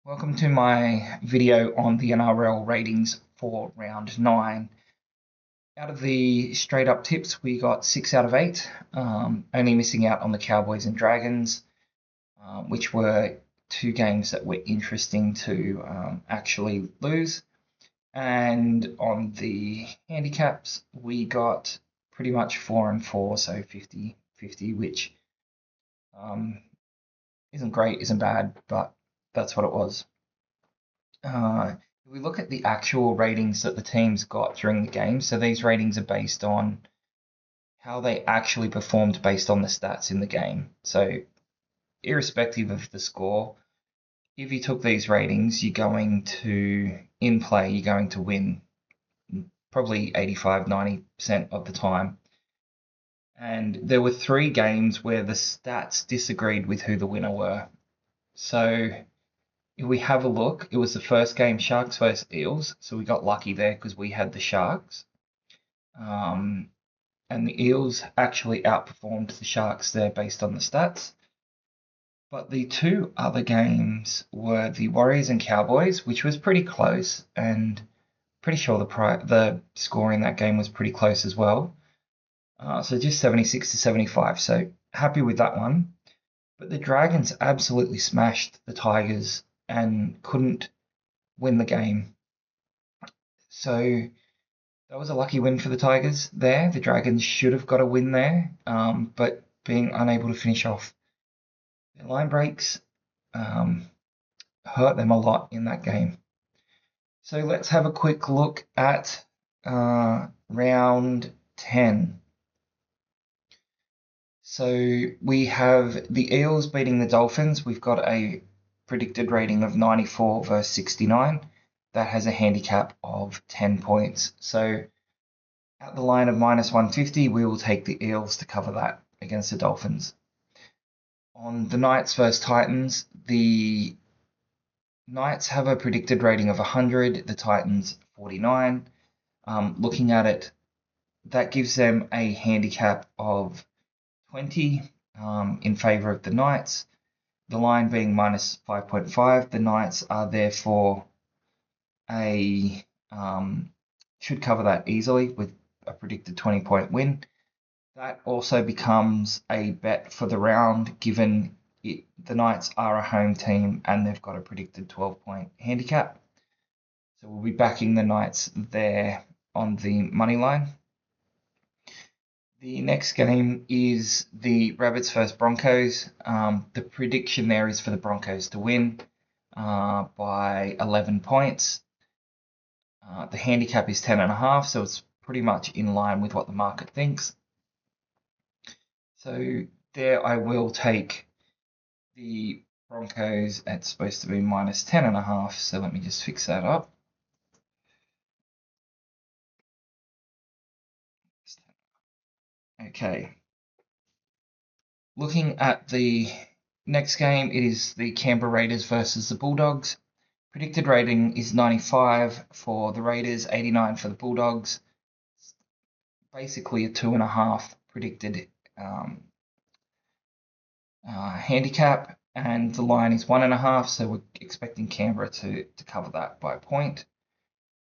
Welcome to my video on the NRL ratings for round 9. Out of the straight up tips, we got 6 out of 8, only missing out on the Cowboys and Dragons, which were two games that were interesting to actually lose. And on the handicaps, we got pretty much 4 and 4, so 50-50, which isn't great, isn't bad, but that's what it was. If we look at the actual ratings that the teams got during the game, so these ratings are based on how they actually performed based on the stats in the game. So, irrespective of the score, if you took these ratings, you're going to, in play, you're going to win probably 85-90% of the time. And there were 3 games where the stats disagreed with who the winner were. So, if we have a look, it was the first game, Sharks versus Eels, so we got lucky there because we had the Sharks. And the Eels actually outperformed the Sharks there based on the stats. But the 2 other games were the Warriors and Cowboys, which was pretty close, and pretty sure the score in that game was pretty close as well. So just 76-75, so happy with that one. But the Dragons absolutely smashed the Tigers and couldn't win the game. So that was a lucky win for the Tigers there. The Dragons should have got a win there, but being unable to finish off their line breaks hurt them a lot in that game. So let's have a quick look at round 10. So we have the Eels beating the Dolphins. We've got a predicted rating of 94 versus 69. That has a handicap of 10 points. So at the line of -150, we will take the Eels to cover that against the Dolphins. On the Knights versus Titans, the Knights have a predicted rating of 100, the Titans 49. Looking at it, that gives them a handicap of 20 in favour of the Knights. The line being -5.5, the Knights are therefore should cover that easily with a predicted 20-point win. That also becomes a bet for the round, given the Knights are a home team and they've got a predicted 12-point handicap. So we'll be backing the Knights there on the money line. The next game is the Rabbits versus Broncos. The prediction there is for the Broncos to win by 11 points. The handicap is 10.5, so it's pretty much in line with what the market thinks. So there I will take the Broncos. It's supposed to be -10.5, so let me just fix that up. Okay. Looking at the next game, it is the Canberra Raiders versus the Bulldogs. Predicted rating is 95 for the Raiders, 89 for the Bulldogs. Basically a 2.5 predicted handicap, and the line is 1.5, so we're expecting Canberra to cover that by a point.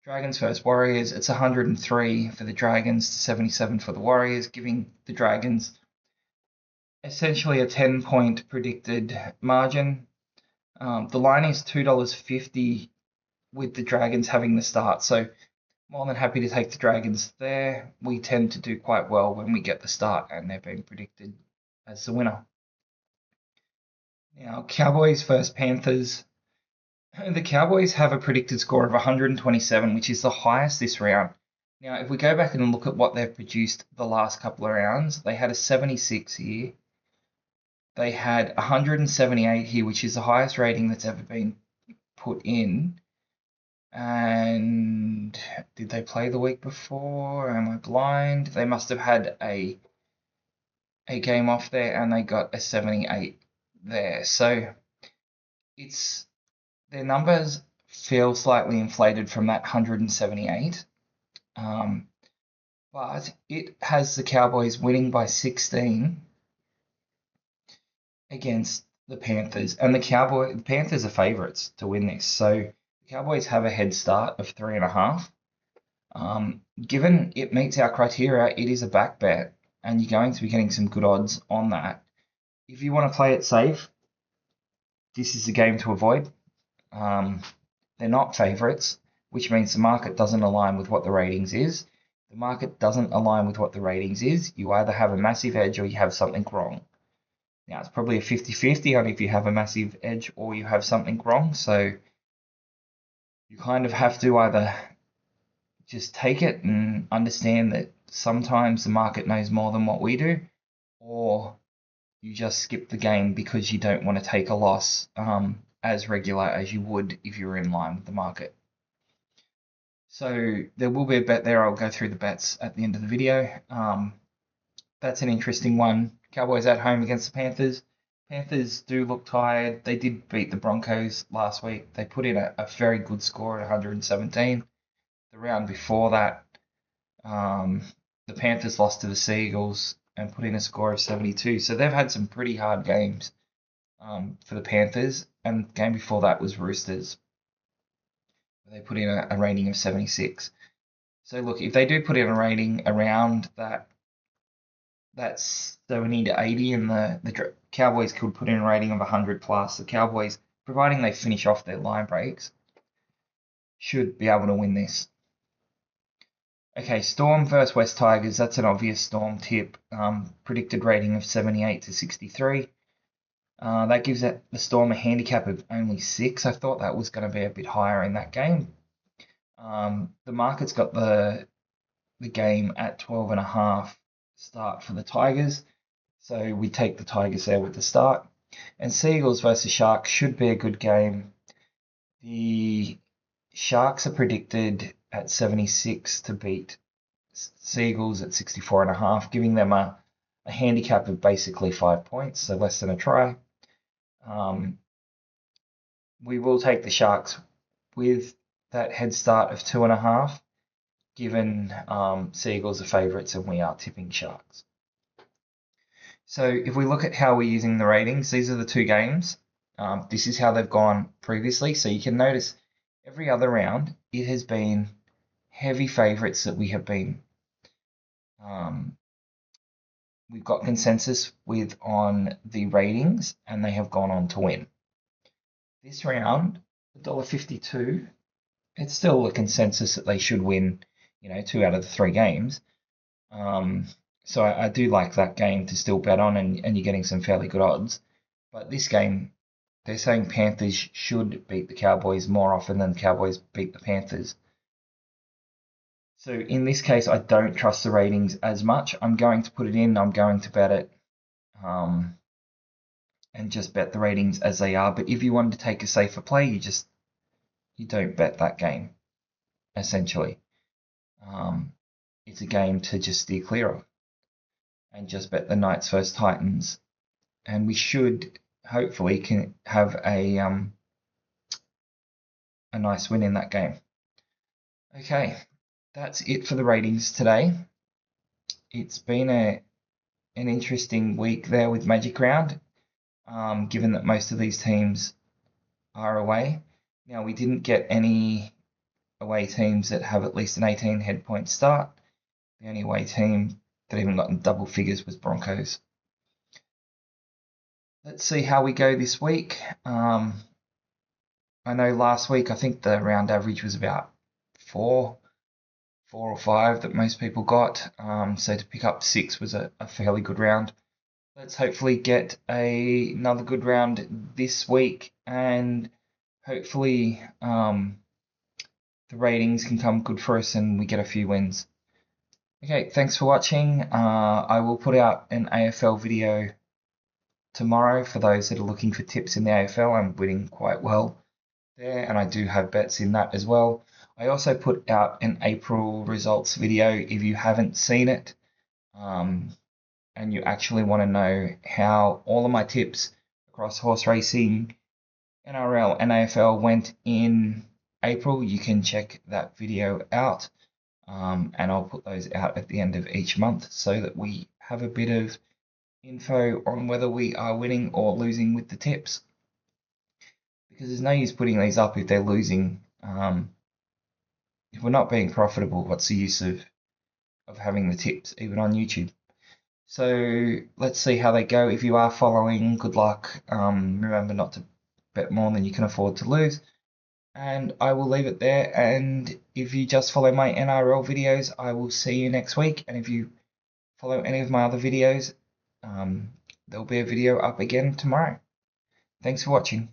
Dragons versus Warriors, it's 103 for the Dragons to 77 for the Warriors, giving the Dragons essentially a 10-point predicted margin. The line is $2.50 with the Dragons having the start, so more than happy to take the Dragons there. We tend to do quite well when we get the start and they're being predicted as the winner. Now, Cowboys versus Panthers. The Cowboys have a predicted score of 127, which is the highest this round. Now, if we go back and look at what they've produced the last couple of rounds, they had a 76 here. They had 178 here, which is the highest rating that's ever been put in. And did they play the week before? Am I blind? They must have had a game off there, and they got a 78 there. So their numbers feel slightly inflated from that 178. But it has the Cowboys winning by 16 against the Panthers and the Panthers are favourites to win this. So the Cowboys have a head start of 3.5. Given it meets our criteria, it is a back bet, and you're going to be getting some good odds on that. If you want to play it safe, this is the game to avoid. They're not favourites, which means the market doesn't align with what the ratings is. The market doesn't align with what the ratings is. You either have a massive edge or you have something wrong. Now, it's probably a 50-50 on if you have a massive edge or you have something wrong. So you kind of have to either just take it and understand that sometimes the market knows more than what we do, or you just skip the game because you don't want to take a loss as regular as you would if you were in line with the market. So there will be a bet there. I'll go through the bets at the end of the video. That's an interesting one. Cowboys at home against the Panthers. Panthers do look tired. They did beat the Broncos last week. They put in a very good score at 117. The round before that, the Panthers lost to the Seagulls and put in a score of 72. So they've had some pretty hard games for the Panthers. And the game before that was Roosters. They put in a rating of 76. So look, if they do put in a rating around that's 70 to 80, and the Cowboys could put in a rating of 100 plus, the Cowboys, providing they finish off their line breaks, should be able to win this. Okay, Storm versus West Tigers. That's an obvious Storm tip. Predicted rating of 78 to 63. That gives the Storm a handicap of only 6. I thought that was going to be a bit higher in that game. The market's got the game at 12.5 start for the Tigers. So we take the Tigers there with the start. And Seagulls versus Sharks should be a good game. The Sharks are predicted at 76 to beat Seagulls at 64.5, giving them a handicap of basically 5 points, so less than a try. We will take the Sharks with that head start of 2.5, given Seagulls are favourites and we are tipping Sharks. So if we look at how we're using the ratings, these are the two games. This is how they've gone previously. So you can notice every other round, it has been heavy favourites that we have been. We've got consensus with on the ratings, and they have gone on to win. This round, $1.52, it's still a consensus that they should win, 2 out of the 3 games. So I do like that game to still bet on, and you're getting some fairly good odds. But this game, they're saying Panthers should beat the Cowboys more often than the Cowboys beat the Panthers. So in this case, I don't trust the ratings as much. I'm going to put it in. I'm going to bet it, and just bet the ratings as they are. But if you wanted to take a safer play, you don't bet that game. Essentially, it's a game to just steer clear of, and just bet the Knights versus Titans, and we should hopefully can have a nice win in that game. Okay. That's it for the ratings today. It's been an interesting week there with Magic Round, given that most of these teams are away. Now, we didn't get any away teams that have at least an 18 head point start. The only away team that even got in double figures was Broncos. Let's see how we go this week. I know last week I think the round average was about 4 or 5 that most people got. So to pick up 6 was a fairly good round. Let's hopefully get another good round this week, and hopefully the ratings can come good for us and we get a few wins. Okay, thanks for watching. I will put out an AFL video tomorrow for those that are looking for tips in the AFL. I'm winning quite well there, and I do have bets in that as well. I also put out an April results video if you haven't seen it, and you actually want to know how all of my tips across horse racing, NRL and AFL went in April. You can check that video out, and I'll put those out at the end of each month so that we have a bit of info on whether we are winning or losing with the tips, because there's no use putting these up if they're losing. If we're not being profitable, what's the use of having the tips even on YouTube? So let's see how they go. If you are following, good luck. Remember not to bet more than you can afford to lose. And I will leave it there. And if you just follow my NRL videos, I will see you next week. And if you follow any of my other videos, there'll be a video up again tomorrow. Thanks for watching.